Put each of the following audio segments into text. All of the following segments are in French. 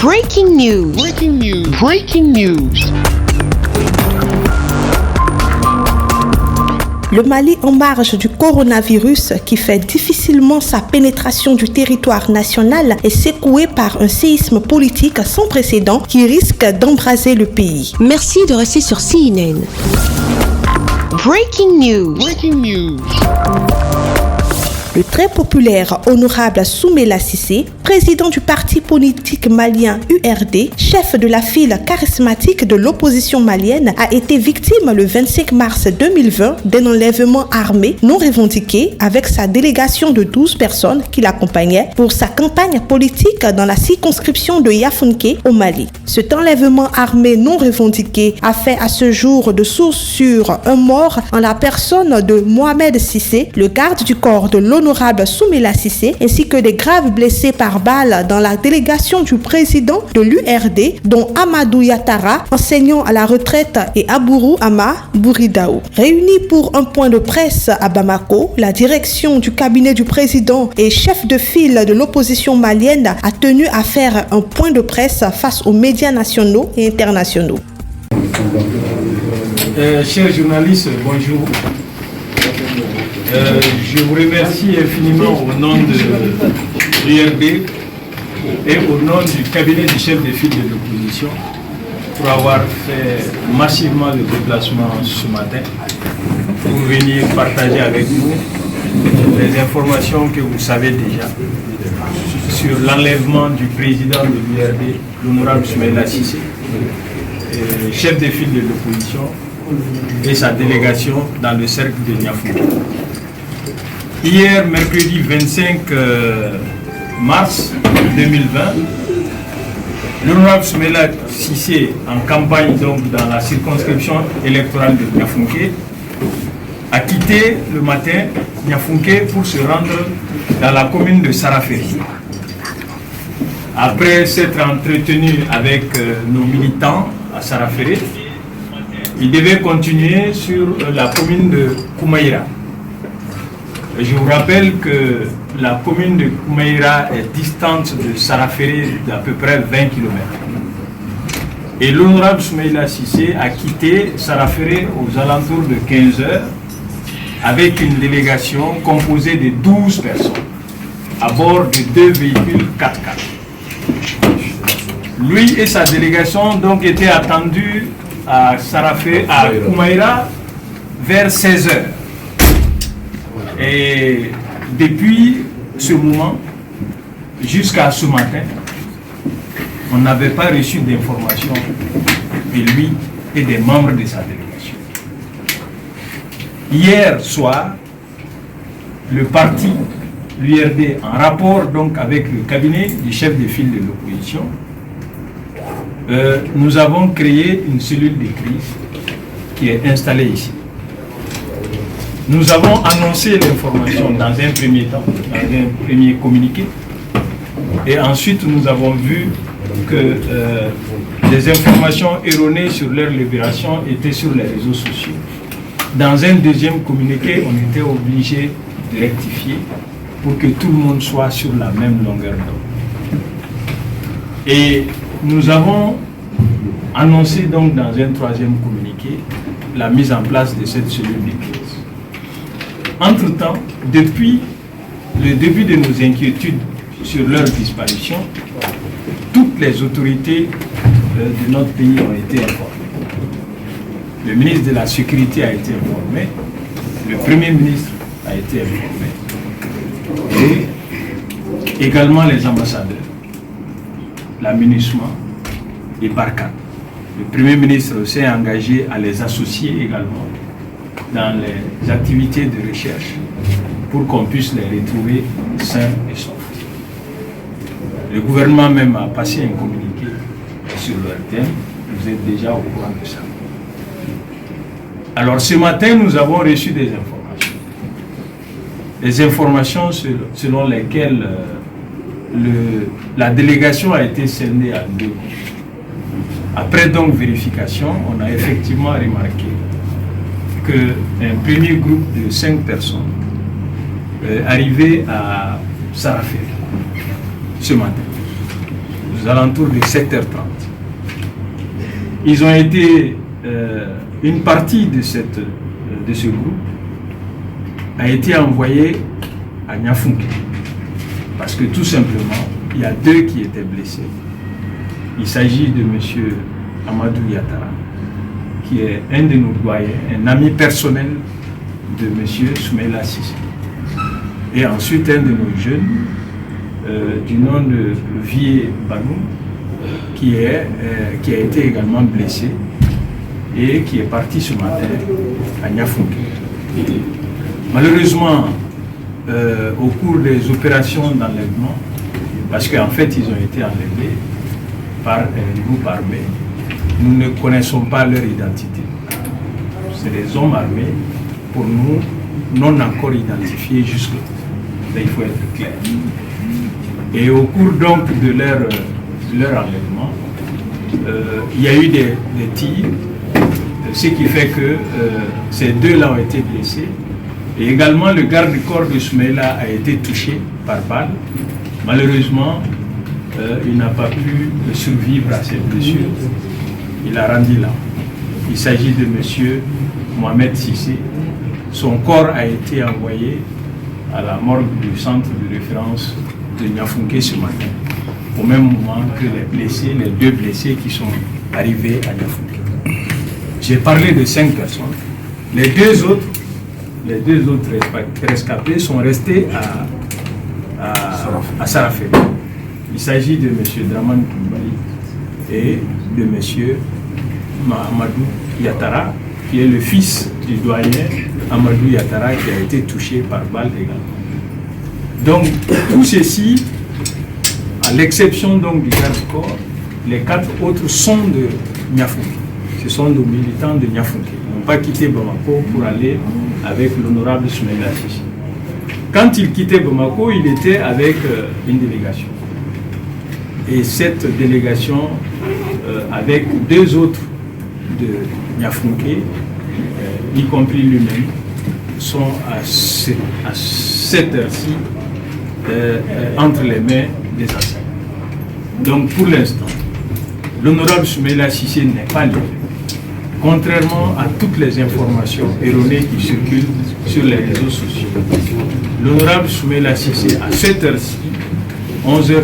Breaking news. Breaking news. Breaking news. Le Mali en marge du coronavirus qui fait difficilement sa pénétration du territoire national est secoué par un séisme politique sans précédent qui risque d'embraser le pays. Merci de rester sur CNN. Breaking news. Breaking news. Le très populaire honorable Soumaïla Cissé, président du parti politique malien URD, chef de la file charismatique de l'opposition malienne, a été victime le 25 mars 2020 d'un enlèvement armé non revendiqué avec sa délégation de 12 personnes qui l'accompagnaient pour sa campagne politique dans la circonscription de Yafounké au Mali. Cet enlèvement armé non revendiqué a fait à ce jour de source sûre un mort en la personne de Mohamed Cissé, le garde du corps de l'honorable Soumaïla Cissé, ainsi que des graves blessés par balle dans la délégation du président de l'URD, dont Amadou Yattara, enseignant à la retraite, et Abourou Ama Bouridao. Réunis pour un point de presse à Bamako, la direction du cabinet du président et chef de file de l'opposition malienne a tenu à faire un point de presse face aux médias nationaux et internationaux. Chers journalistes, bonjour. Je vous remercie infiniment au nom de l'URD et au nom du cabinet du chef de file de l'opposition pour avoir fait massivement le déplacement ce matin pour venir partager avec nous les informations que vous savez déjà sur l'enlèvement du président de l'URD, l'honorable Soumaïla Cissé, chef de file de l'opposition et sa délégation dans le cercle de Niafounké. Hier, mercredi 25 mars 2020, l'honorable Soumaïla Cissé, en campagne donc dans la circonscription électorale de Niafounké, a quitté le matin Niafounké pour se rendre dans la commune de Saraferi. Après s'être entretenu avec nos militants à Saraferi, il devait continuer sur la commune de Koumaïra. Je vous rappelle que la commune de Koumaïra est distante de Saraferi d'à peu près 20 km. Et l'honorable Soumaïla Cissé a quitté Saraferi aux alentours de 15 heures avec une délégation composée de 12 personnes à bord de 2 véhicules 4x4. Lui et sa délégation donc étaient attendus à Saraferi, à Koumaïra vers 16 heures. Et depuis ce moment jusqu'à ce matin, on n'avait pas reçu d'informations de lui et des membres de sa délégation. Hier soir, le parti, l'URD, en rapport donc avec le cabinet du chef de file de l'opposition, nous avons créé une cellule de crise qui est installée ici. Nous avons annoncé l'information dans un premier temps, dans un premier communiqué, et ensuite nous avons vu que les informations erronées sur leur libération étaient sur les réseaux sociaux. Dans un deuxième communiqué, on était obligé de rectifier pour que tout le monde soit sur la même longueur d'onde. Et nous avons annoncé donc dans un troisième communiqué la mise en place de cette cellule de crise. Entre-temps, depuis le début de nos inquiétudes sur leur disparition, toutes les autorités de notre pays ont été informées. Le ministre de la Sécurité a été informé, le Premier ministre a été informé, et également les ambassadeurs, la MINUSMA et Barkhane. Le Premier ministre s'est engagé à les associer également dans les activités de recherche pour qu'on puisse les retrouver sains et saufs. Le gouvernement même a passé un communiqué sur leur thème, vous êtes déjà au courant de ça. Alors ce matin, nous avons reçu des informations. Des informations selon lesquelles la délégation a été scindée en deux. Après donc vérification, on a effectivement remarqué qu'un premier groupe de 5 personnes arrivé à Saraferi ce matin, aux alentours de 7h30. Ils ont été, une partie de ce groupe a été envoyée à Niafunké, parce que tout simplement, il y a 2 qui étaient blessés. Il s'agit de M. Amadou Yatara, qui est un de nos doyens, un ami personnel de M. Soumaïla Cissé. Et ensuite, un de nos jeunes, du nom de Vie Banou, qui a été également blessé et qui est parti ce matin à Niafunké. Malheureusement, au cours des opérations d'enlèvement, parce qu'en fait ils ont été enlevés par un groupe armé, nous ne connaissons pas leur identité. C'est des hommes armés, pour nous, non encore identifiés jusque-là. Il faut être clair. Et au cours donc de leur enlèvement, il y a eu des tirs, ce qui fait que ces 2-là ont été blessés. Et également le garde-corps de Soumaïla a été touché par balle. Malheureusement, il n'a pas pu survivre à cette blessure. Il a rendu là. Il s'agit de M. Mohamed Cissé. Son corps a été envoyé à la morgue du centre de référence de Niafunké ce matin, au même moment que les 2 blessés qui sont arrivés à Niafunké. J'ai parlé de 5 personnes. Les deux autres rescapés sont restés à Saraferi. Il s'agit de M. Draman Koumbali et de M. Amadou Yatara, qui est le fils du doyen Amadou Yatara, qui a été touché par balle également. Donc, tout ceci, à l'exception donc du garde-corps, les 4 autres sont de Niafunké. Ce sont nos militants de Niafunké. Ils n'ont pas quitté Bamako pour aller avec l'honorable Soumaïla Cissé. Quand il quittait Bamako, il était avec une délégation. Et cette délégation, avec 2 autres de Niafunké, y compris lui-même, sont à cette heure-ci entre les mains des assaillants. Donc pour l'instant, l'honorable Soumaïla Cissé n'est pas libre, contrairement à toutes les informations erronées qui circulent sur les réseaux sociaux. L'honorable Soumaïla Cissé, à cette heure-ci, 11h30,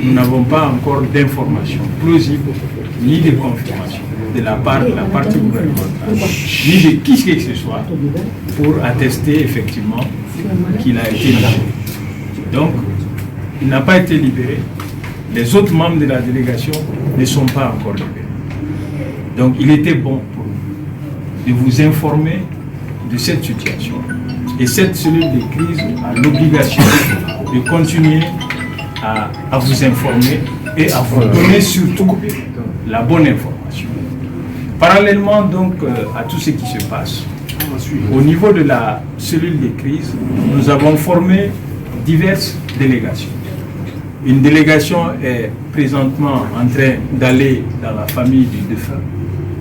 nous n'avons pas encore d'informations plausibles ni de confirmation de la part de la partie gouvernementale, ni de qui que ce soit, pour attester effectivement qu'il a été libéré. Donc, il n'a pas été libéré. Les autres membres de la délégation ne sont pas encore libérés. Donc, il était bon pour nous de vous informer de cette situation. Et cette cellule de crise a l'obligation de continuer à vous informer et à vous donner surtout la bonne information. Parallèlement donc à tout ce qui se passe, au niveau de la cellule de crise, nous avons formé diverses délégations. Une délégation est présentement en train d'aller dans la famille du défunt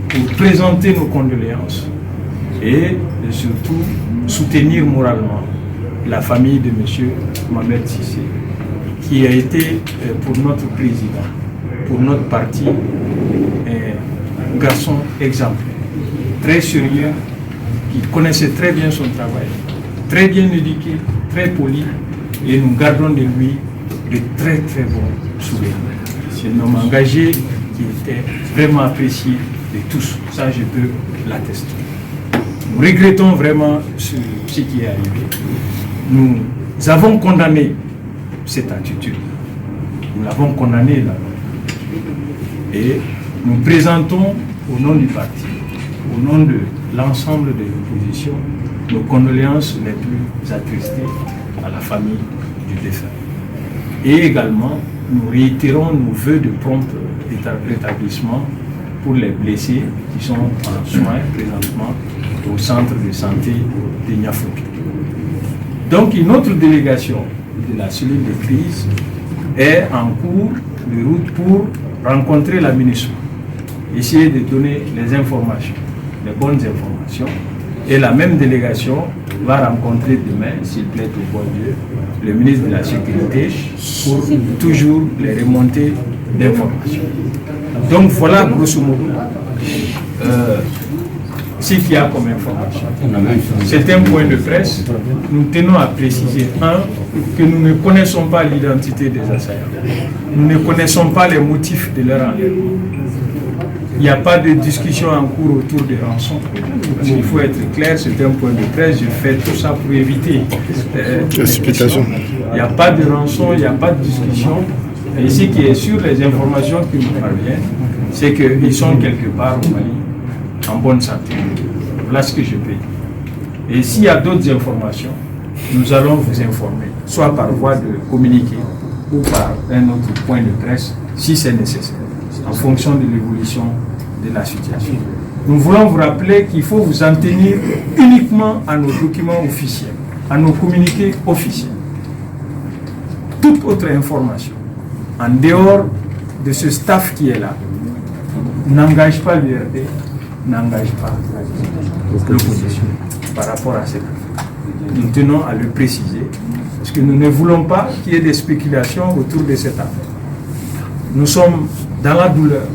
pour présenter nos condoléances et surtout soutenir moralement la famille de M. Mohamed Cissé, qui a été pour notre président, pour notre parti, un garçon exemplaire, très sérieux, qui connaissait très bien son travail, très bien éduqué, très poli, et nous gardons de lui de très très bons souvenirs. C'est un homme engagé qui était vraiment apprécié de tous, ça je peux l'attester. Nous regrettons vraiment ce qui est arrivé. Nous avons condamné cette attitude. Nous l'avons condamné là. Et nous présentons au nom du parti, au nom de l'ensemble de l'opposition, nos condoléances les plus attristées à la famille du défunt. Et également, nous réitérons nos vœux de prompt rétablissement pour les blessés qui sont en soins présentement au centre de santé de Niafunké. Donc une autre délégation de la cellule de crise est en cours de route pour rencontrer la MINUSMA, essayer de donner les informations, les bonnes informations. Et la même délégation va rencontrer demain, s'il plaît au bon Dieu, le ministre de la Sécurité pour toujours les remontées d'informations. Donc voilà, grosso modo, ce qu'il y a comme information. C'est un point de presse. Nous tenons à préciser, que nous ne connaissons pas l'identité des assaillants. Nous ne connaissons pas les motifs de leur enlèvement. Il n'y a pas de discussion en cours autour des rançons. Parce qu'il faut être clair, c'est un point de presse. Je fais tout ça pour éviter l'explication. Il n'y a pas de rançon, il n'y a pas de discussion. Et ce qui est sûr, les informations qui nous parviennent, c'est qu'ils sont quelque part au Mali en bonne santé. Voilà ce que je peux dire. Et s'il y a d'autres informations, nous allons vous informer, soit par voie de communiqué ou par un autre point de presse, si c'est nécessaire, en fonction de l'évolution de la situation. Nous voulons vous rappeler qu'il faut vous en tenir uniquement à nos documents officiels, à nos communiqués officiels. Toute autre information, en dehors de ce staff qui est là, n'engage pas l'URD, n'engage pas l'opposition par rapport à cette affaire. Nous tenons à le préciser, parce que nous ne voulons pas qu'il y ait des spéculations autour de cette affaire. Nous sommes dans la douleur.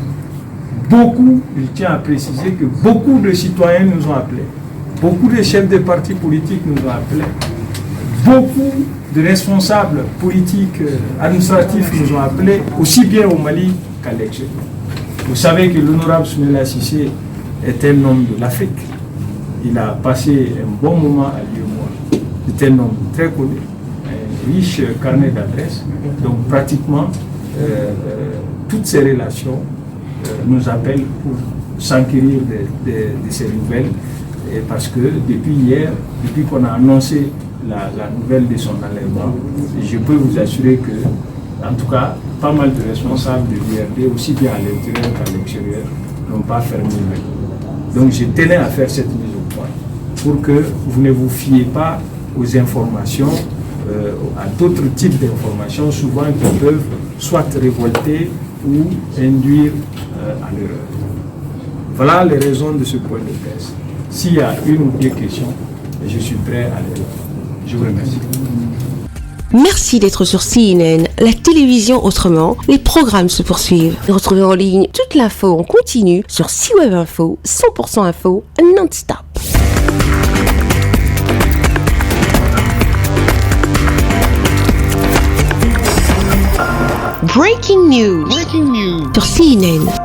Beaucoup, je tiens à préciser que beaucoup de citoyens nous ont appelés, beaucoup de chefs de partis politiques nous ont appelés, beaucoup de responsables politiques, administratifs nous ont appelés, aussi bien au Mali qu'à l'extérieur. Vous savez que l'honorable Soumaïla Cissé est un homme de l'Afrique. Il a passé un bon moment à l'UEMOA. C'est un homme très connu, un riche carnet d'adresses. Donc pratiquement, toutes ces relations nous appellent pour s'enquérir de ces nouvelles. Et parce que depuis hier, depuis qu'on a annoncé la nouvelle de son enlèvement, je peux vous assurer que, en tout cas, pas mal de responsables de l'URD, aussi bien à l'intérieur qu'à l'extérieur, n'ont pas fermé l'œil. Donc je tenais à faire cette mise au point pour que vous ne vous fiez pas aux informations, à d'autres types d'informations, souvent qui peuvent soit révolter ou induire à l'erreur. Voilà les raisons de ce point de presse. S'il y a une ou deux questions, je suis prêt à les répondre. Je vous remercie. Merci d'être sur CNN, la télévision autrement. Les programmes se poursuivent. Retrouvez en ligne toute l'info en continu sur C-Web Info, 100% info, non-stop. Breaking news. Breaking news. Sur CNN.